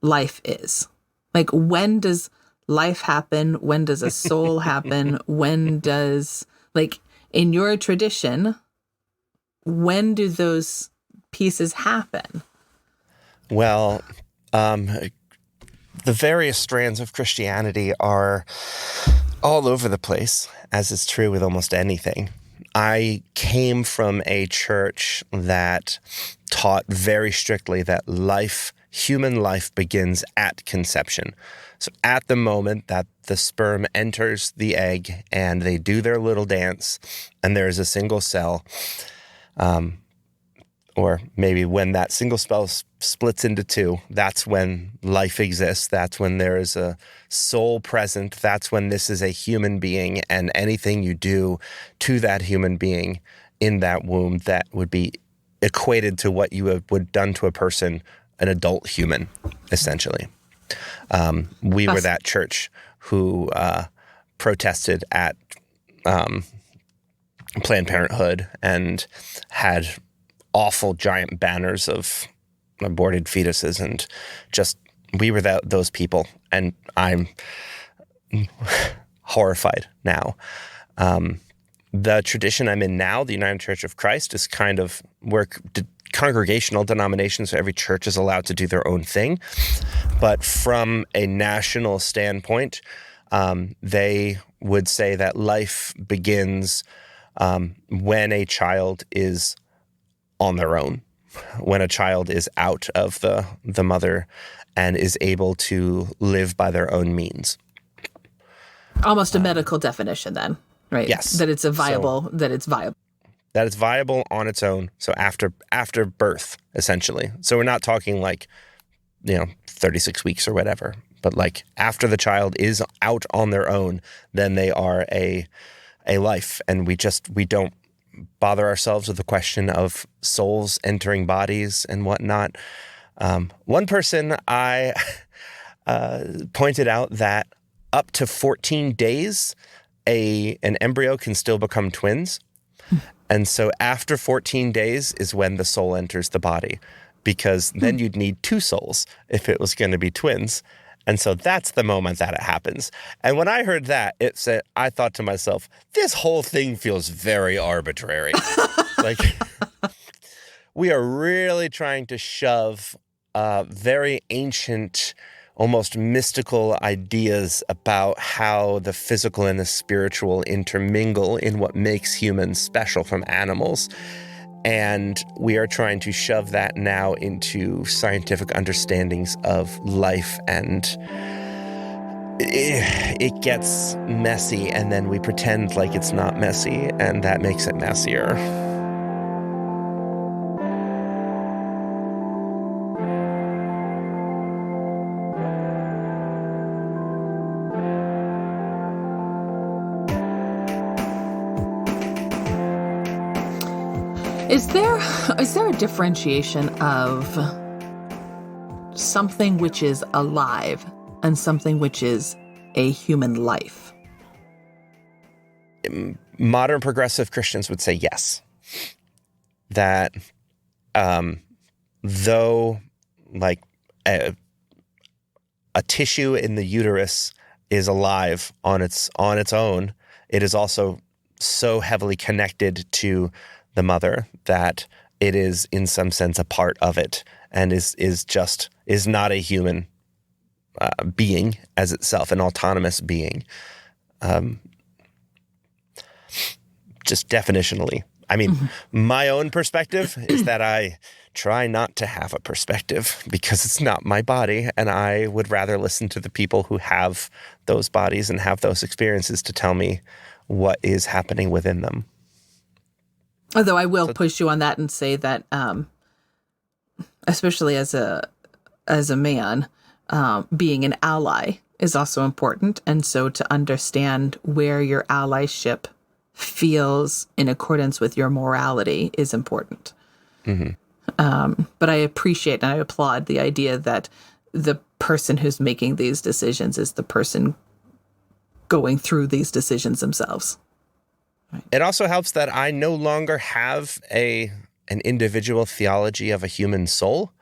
life is. Like, when does life happen? When does a soul happen? When does, like, in your tradition, when do those pieces happen? Well, the various strands of Christianity are all over the place, as is true with almost anything. I came from a church that taught very strictly that human life begins at conception. So at the moment that the sperm enters the egg and they do their little dance and there is a single cell, or maybe when that single cell splits into two, that's when life exists. That's when there is a soul present. That's when this is a human being, and anything you do to that human being in that womb, that would be equated to what you would have done to a person, an adult human, essentially. We were that church who protested at Planned Parenthood and had awful giant banners of aborted fetuses, and just we were those people, and I'm horrified now. The tradition I'm in now, the United Church of Christ, is kind of where congregational denominations, so every church is allowed to do their own thing. But from a national standpoint, they would say that life begins when a child is on their own, when a child is out of the mother and is able to live by their own means. Almost a medical definition then, right? Yes. That it's viable. That it's viable on its own. So after birth, essentially. So we're not talking 36 weeks or whatever, but after the child is out on their own, then they are a life. And we don't bother ourselves with the question of souls entering bodies and whatnot. One person I pointed out that up to 14 days, an embryo can still become twins. And so after 14 days is when the soul enters the body, because then you'd need two souls if it was going to be twins. And so that's the moment that it happens. And when I heard that, I thought to myself, this whole thing feels very arbitrary. We are really trying to shove very ancient, almost mystical ideas about how the physical and the spiritual intermingle in what makes humans special from animals. And we are trying to shove that now into scientific understandings of life, and it gets messy, and then we pretend like it's not messy, and that makes it messier. Is there a differentiation of something which is alive and something which is a human life? Modern progressive Christians would say yes. That though a tissue in the uterus is alive on its own, it is also so heavily connected to the mother that it is in some sense a part of it, and is not a human being as itself, an autonomous being. Just definitionally. I mean, my own perspective is that I try not to have a perspective because it's not my body, and I would rather listen to the people who have those bodies and have those experiences to tell me what is happening within them. Although I will push you on that and say that, especially as a man, being an ally is also important. And so to understand where your allyship feels in accordance with your morality is important. Mm-hmm. But I appreciate and I applaud the idea that the person who's making these decisions is the person going through these decisions themselves. Right. It also helps that I no longer have an individual theology of a human soul,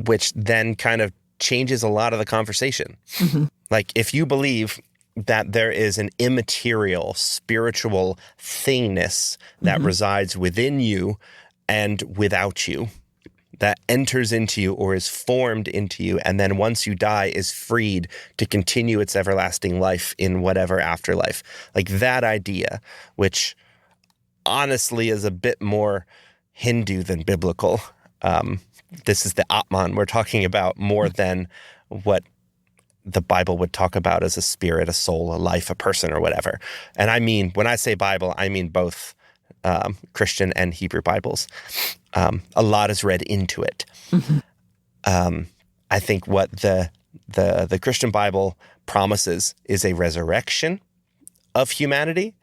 which then kind of changes a lot of the conversation. Mm-hmm. If you believe that there is an immaterial spiritual thingness that resides within you and without you, that enters into you or is formed into you, and then once you die is freed to continue its everlasting life in whatever afterlife. That idea, which honestly is a bit more Hindu than biblical. This is the Atman we're talking about more than what the Bible would talk about as a spirit, a soul, a life, a person, or whatever. And I mean, when I say Bible, I mean both Christian and Hebrew Bibles. A lot is read into it. I think what the Christian Bible promises is a resurrection of humanity,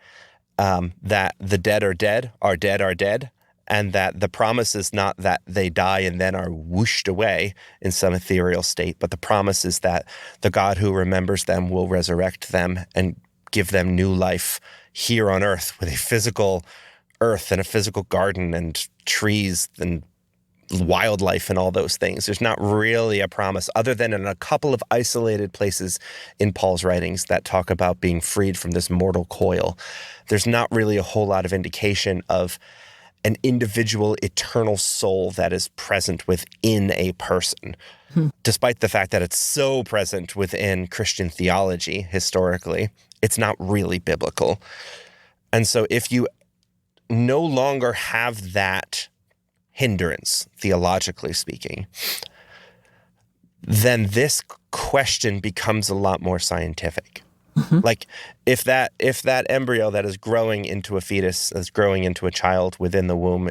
that the dead are dead, are dead, and that the promise is not that they die and then are whooshed away in some ethereal state, but the promise is that the God who remembers them will resurrect them and give them new life here on earth, with a physical earth and a physical garden and trees and wildlife and all those things. There's not really a promise, other than in a couple of isolated places in Paul's writings that talk about being freed from this mortal coil. There's not really a whole lot of indication of an individual eternal soul that is present within a person, despite the fact that it's so present within Christian theology historically. It's not really biblical. And so if you no longer have that hindrance, theologically speaking, then this question becomes a lot more scientific. Like if that embryo that is growing into a fetus, that's growing into a child within the womb,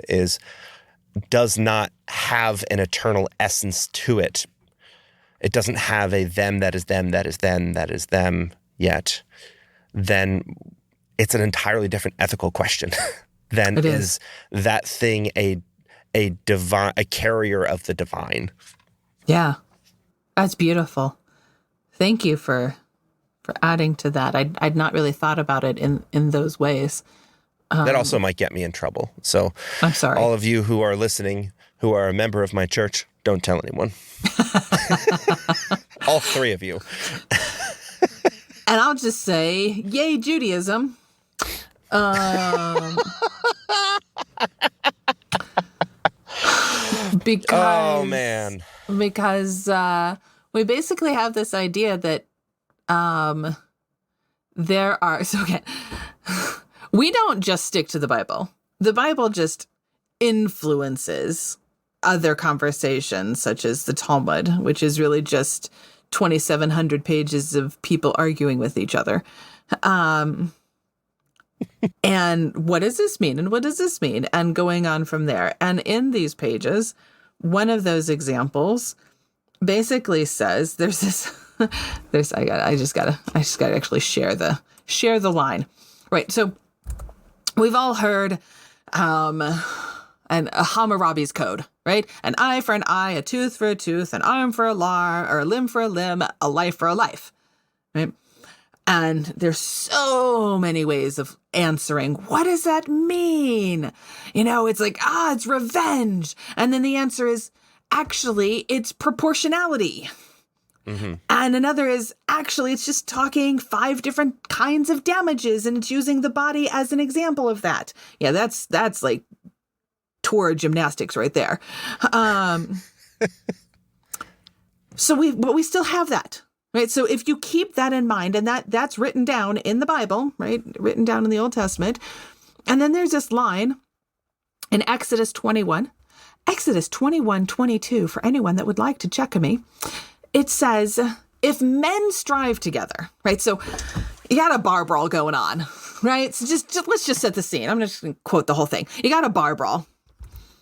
does not have an eternal essence to it. It doesn't have a them that is them, that is them, that is them yet. Then it's an entirely different ethical question. Then is that thing a carrier of the divine? Yeah, that's beautiful. Thank you for adding to that. I'd not really thought about it in those ways. That also might get me in trouble. So I'm sorry. All of you who are listening, who are a member of my church, don't tell anyone. All three of you. And I'll just say, yay, Judaism. Oh, man. Because we basically have this idea that there are, so again, we don't just stick to the Bible. The Bible just influences other conversations, such as the Talmud, which is really just 2,700 pages of people arguing with each other. And what does this mean? And what does this mean? And going on from there. And in these pages, one of those examples basically says there's this, I just gotta actually share the line. Right. So we've all heard, a Hammurabi's code, right? An eye for an eye, a tooth for a tooth, an arm for a limb for a limb, a life for a life, right? And there's so many ways of answering, what does that mean? It's like, it's revenge. And then the answer is, actually, it's proportionality. Mm-hmm. And another is, actually, it's just talking 5 different kinds of damages, and it's using the body as an example of that. Yeah, that's like tour gymnastics right there. But we still have that. Right. So if you keep that in mind, and that's written down in the Bible, right, written down in the Old Testament. And then there's this line in Exodus 21:22, for anyone that would like to check me. It says, if men strive together, right? So you got a bar brawl going on, right? So just let's just set the scene. I'm just going to quote the whole thing. You got a bar brawl.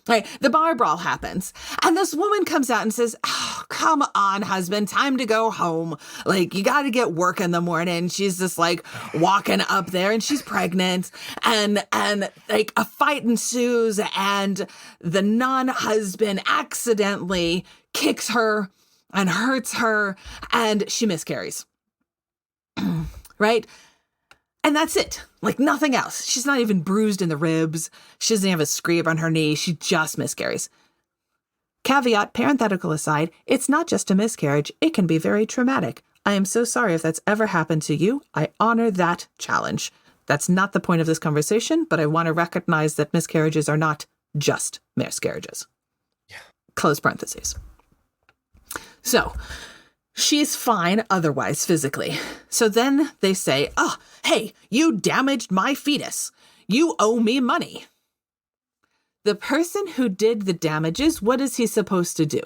Right, the bar brawl happens, and this woman comes out and says, "Oh, come on, husband, time to go home. Like, you got to get work in the morning." She's just like walking up there, and she's pregnant, and like a fight ensues, and the non-husband accidentally kicks her and hurts her, and she miscarries. Right? And that's it. Like nothing else. She's not even bruised in the ribs. She doesn't have a scrape on her knee. She just miscarries. Caveat, parenthetical aside, it's not just a miscarriage. It can be very traumatic. I am so sorry if that's ever happened to you. I honor that challenge. That's not the point of this conversation, but I want to recognize that miscarriages are not just miscarriages. Yeah. Close parentheses. So, she's fine otherwise physically. So then they say, "Oh, hey, you damaged my fetus. You owe me money." The person who did the damages, what is he supposed to do?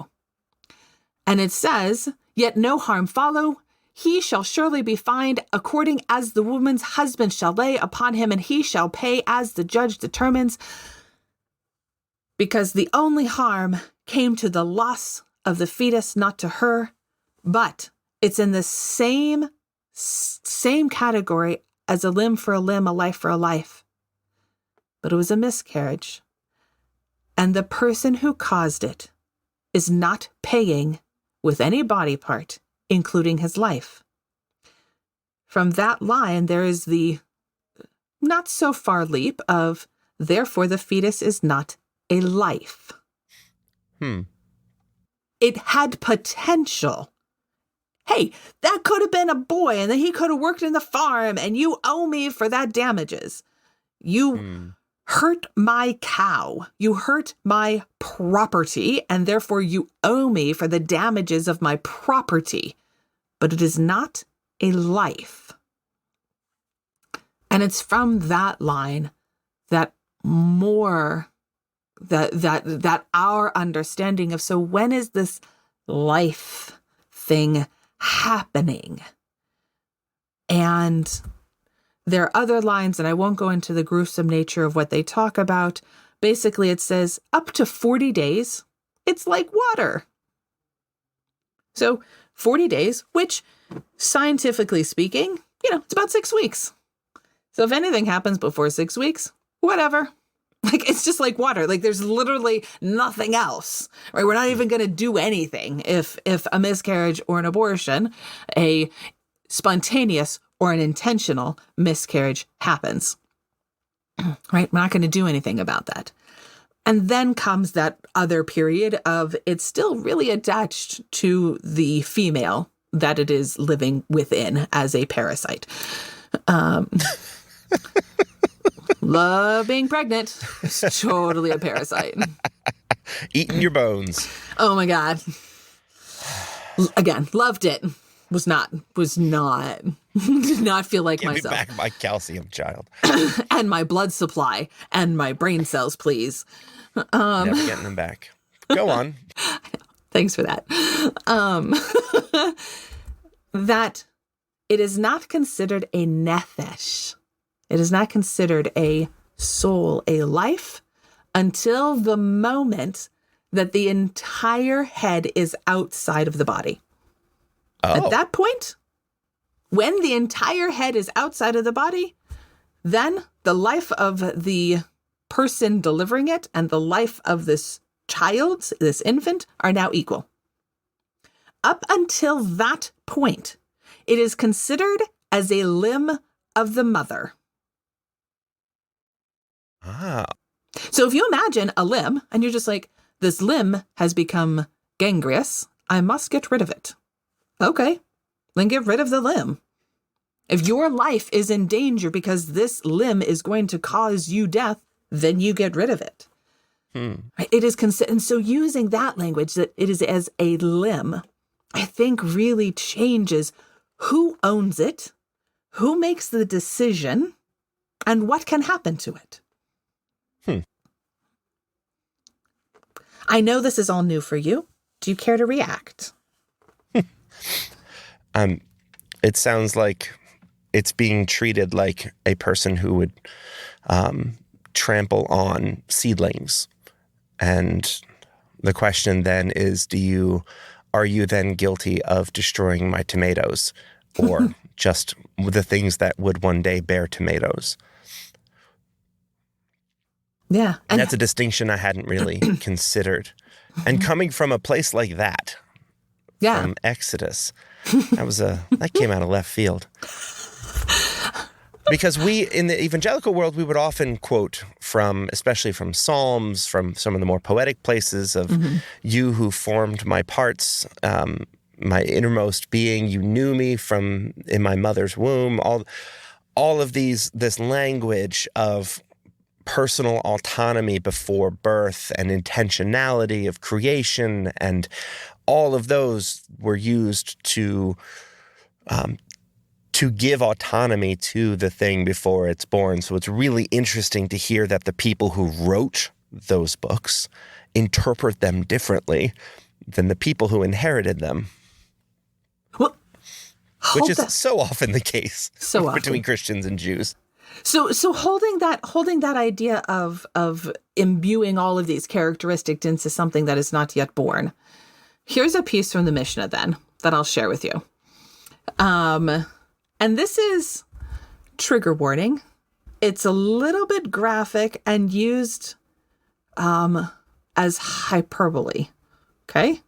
And it says, "Yet no harm follow. he shall surely be fined according as the woman's husband shall lay upon him, and he shall pay as the judge determines, because the only harm came to the loss of the fetus, not to her, but it's in the same category as a limb for a limb, a life for a life. But it was a miscarriage, and the person who caused it is not paying with any body part, including his life. From that line, there is the not so far leap of, therefore the fetus is not a life. It had potential. Hey, that could have been a boy, and then he could have worked in the farm, and you owe me for that damages. You hurt my cow. You hurt my property, and therefore you owe me for the damages of my property. But it is not a life. And it's from that line that that our understanding of, so when is this life thing happening? And there are other lines, and I won't go into the gruesome nature of what they talk about. Basically, it says up to 40 days, it's like water. So 40 days, which scientifically speaking, it's about 6 weeks. So if anything happens before 6 weeks, whatever. Like, it's just like water. Like, there's literally nothing else, right? We're not even going to do anything if a miscarriage or an abortion, a spontaneous or an intentional miscarriage happens, right? We're not going to do anything about that. And then comes that other period of it's still really attached to the female that it is living within as a parasite. Love being pregnant. It's totally a parasite. Eating your bones. Oh my God. Again, loved it. Was not, did not feel like Give myself. me back my calcium, child. And my blood supply and my brain cells, please. Never getting them back. Go on. Thanks for that. That it is not considered a nephesh. It is not considered a soul, a life, until the moment that the entire head is outside of the body. Oh. At that point, when the entire head is outside of the body, then the life of the person delivering it and the life of this child, this infant, are now equal. Up until that point, it is considered as a limb of the mother. Ah. So if you imagine a limb and you're just like, this limb has become gangrenous, I must get rid of it. Okay, then get rid of the limb. If your life is in danger because this limb is going to cause you death, then you get rid of it. It is and so using that language, that it is as a limb, I think really changes who owns it, who makes the decision, and what can happen to it. I know this is all new for you. Do you care to react? It sounds like it's being treated like a person who would trample on seedlings. And the question then is, are you then guilty of destroying my tomatoes, or just the things that would one day bear tomatoes? Yeah. And that's a distinction I hadn't really considered. And coming from a place like that, from Exodus, that came out of left field. Because in the evangelical world, we would often quote especially from Psalms, from some of the more poetic places of you who formed my parts, my innermost being, you knew me from in my mother's womb, all of this language of personal autonomy before birth and intentionality of creation, and all of those were used to give autonomy to the thing before it's born. So it's really interesting to hear that the people who wrote those books interpret them differently than the people who inherited them. Well, which is so often the case between Christians and Jews. So holding that idea of imbuing all of these characteristics into something that is not yet born. Here's a piece from the Mishnah then that I'll share with you. And this is trigger warning. It's a little bit graphic and used as hyperbole. Okay?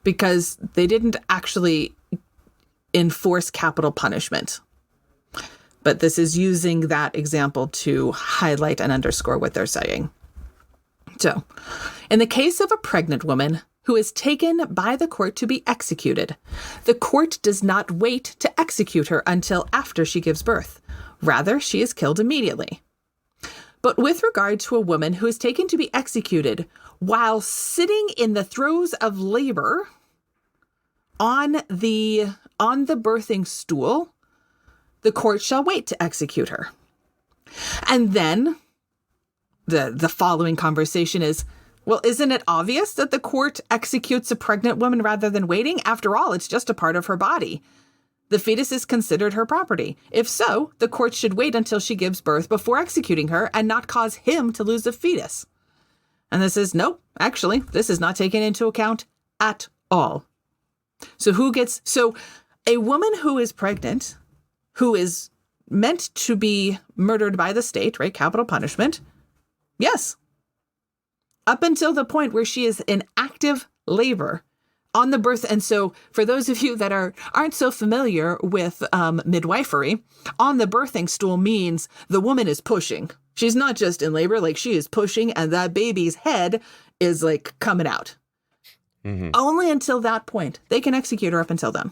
Because they didn't actually enforce capital punishment. But this is using that example to highlight and underscore what they're saying. So, in the case of a pregnant woman who is taken by the court to be executed, the court does not wait to execute her until after she gives birth. Rather, she is killed immediately. But with regard to a woman who is taken to be executed while sitting in the throes of labor on the birthing stool, the court shall wait to execute her. And then the following conversation is, well, isn't it obvious that the court executes a pregnant woman rather than waiting? After all, it's just a part of her body. The fetus is considered her property. If so, the court should wait until she gives birth before executing her and not cause him to lose the fetus. And this is, nope, actually, this is not taken into account at all. So a woman who is pregnant, who is meant to be murdered by the state, right? Capital punishment. Yes. Up until the point where she is in active labor on the birth. And so for those of you that aren't so familiar with midwifery, on the birthing stool means the woman is pushing. She's not just in labor, like she is pushing and that baby's head is like coming out. Mm-hmm. Only until that point. They can execute her up until then.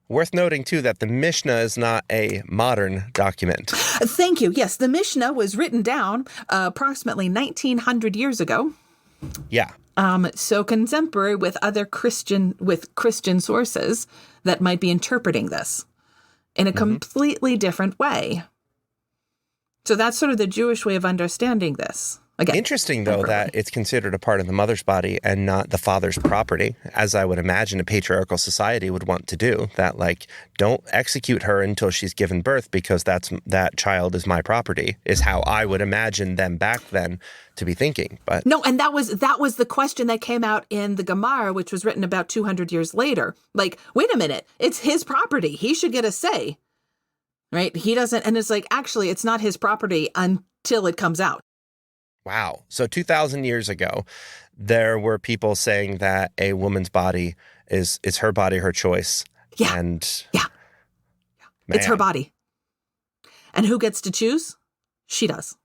Worth noting, too, that the Mishnah is not a modern document. Thank you. Yes, the Mishnah was written down approximately 1900 years ago. Yeah. So contemporary with other Christian sources that might be interpreting this in a completely different way. So that's sort of the Jewish way of understanding this. Again, interesting, though, that it's considered a part of the mother's body and not the father's property, as I would imagine a patriarchal society would want to do. That, like, don't execute her until she's given birth because that child is my property, is how I would imagine them back then to be thinking. But no, and that was the question that came out in the Gemara, which was written about 200 years later. Like, wait a minute, it's his property. He should get a say, right? He doesn't, and it's like, actually, it's not his property until it comes out. Wow. So 2,000 years ago, there were people saying that a woman's body is her body, her choice. Yeah. And yeah. It's her body. And who gets to choose? She does.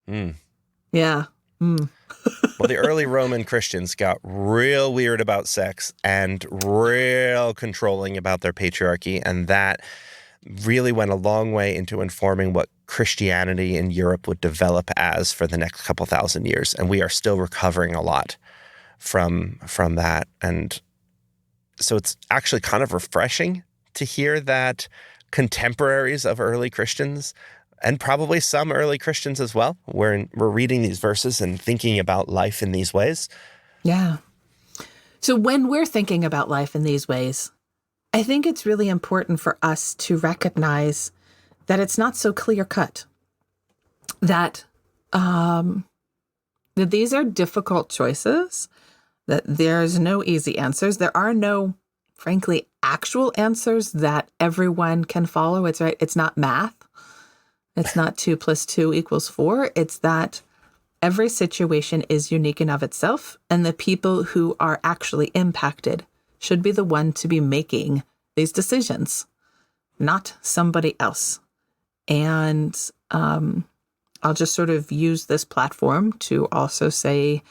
Yeah. Well, the early Roman Christians got real weird about sex and real controlling about their patriarchy, and that really went a long way into informing what Christianity in Europe would develop as for the next couple thousand years. And we are still recovering a lot from that. And so it's actually kind of refreshing to hear that contemporaries of early Christians, and probably some early Christians as well, we're reading these verses and thinking about life in these ways. Yeah. So when we're thinking about life in these ways, I think it's really important for us to recognize that it's not so clear-cut, that these are difficult choices, that there's no easy answers. There are no, frankly, actual answers that everyone can follow. It's right. It's not math. It's not 2 + 2 = 4. It's that every situation is unique in of itself, and the people who are actually impacted should be the one to be making these decisions, not somebody else. And I'll just sort of use this platform to also say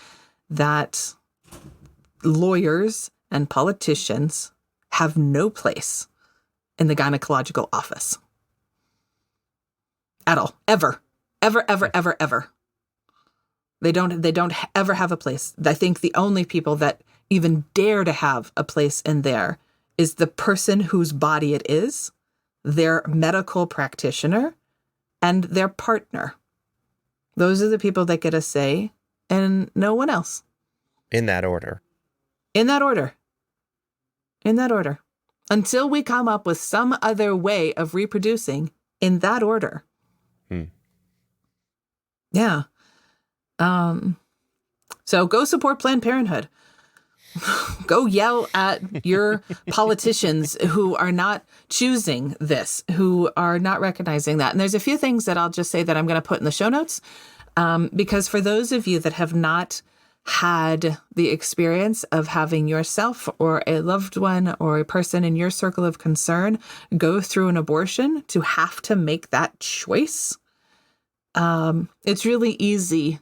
that lawyers and politicians have no place in the gynecological office. At all. Ever. Ever, ever, ever, ever. They don't ever have a place. I think the only people that even dare to have a place in there is the person whose body it is, their medical practitioner, and their partner. Those are the people that get a say, and no one else. In that order. In that order. In that order. Until we come up with some other way of reproducing in that order. Yeah. So go support Planned Parenthood. Go yell at your politicians who are not choosing this, who are not recognizing that. And there's a few things that I'll just say that I'm going to put in the show notes. Because for those of you that have not had the experience of having yourself or a loved one or a person in your circle of concern go through an abortion, to have to make that choice, it's really easy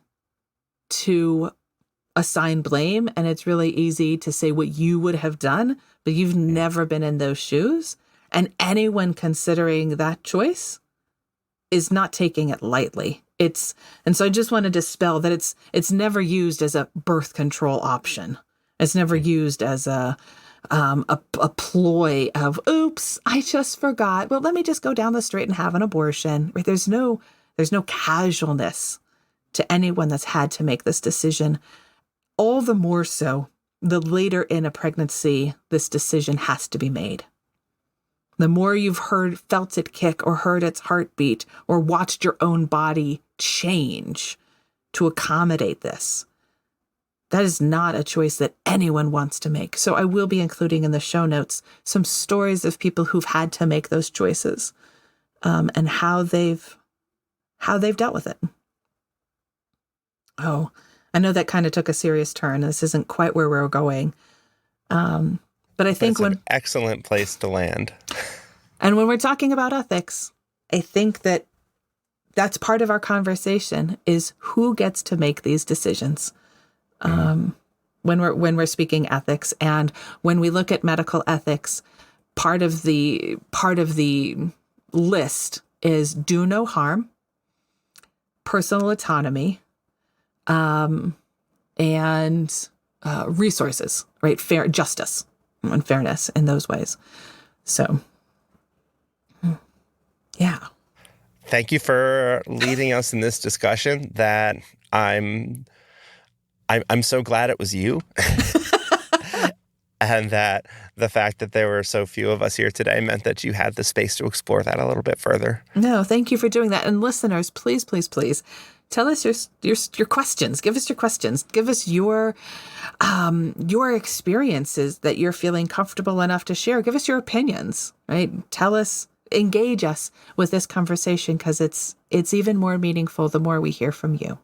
to assign blame, and it's really easy to say what you would have done, but you've never been in those shoes. And anyone considering that choice is not taking it lightly. And so I just want to dispel that it's never used as a birth control option. It's never used as a ploy of, oops, I just forgot. Well, let me just go down the street and have an abortion. Right? There's no casualness to anyone that's had to make this decision. All the more so, the later in a pregnancy, this decision has to be made. The more you've felt it kick or heard its heartbeat or watched your own body change to accommodate this, that is not a choice that anyone wants to make. So I will be including in the show notes some stories of people who've had to make those choices, and how they've dealt with it. Oh, I know that kind of took a serious turn. This isn't quite where we're going. But I think an excellent place to land. And when we're talking about ethics, I think that that's part of our conversation, is who gets to make these decisions. When we're speaking ethics, and when we look at medical ethics, part of the list is do no harm, personal autonomy, and resources, right? Fair justice and fairness in those ways. So, yeah. Thank you for leading us in this discussion. That I'm so glad it was you. And that the fact that there were so few of us here today meant that you had the space to explore that a little bit further. No, thank you for doing that. And listeners, please, please, please tell us your questions. Give us your questions. Give us your experiences that you're feeling comfortable enough to share. Give us your opinions, right? Tell us, engage us with this conversation, because it's even more meaningful the more we hear from you.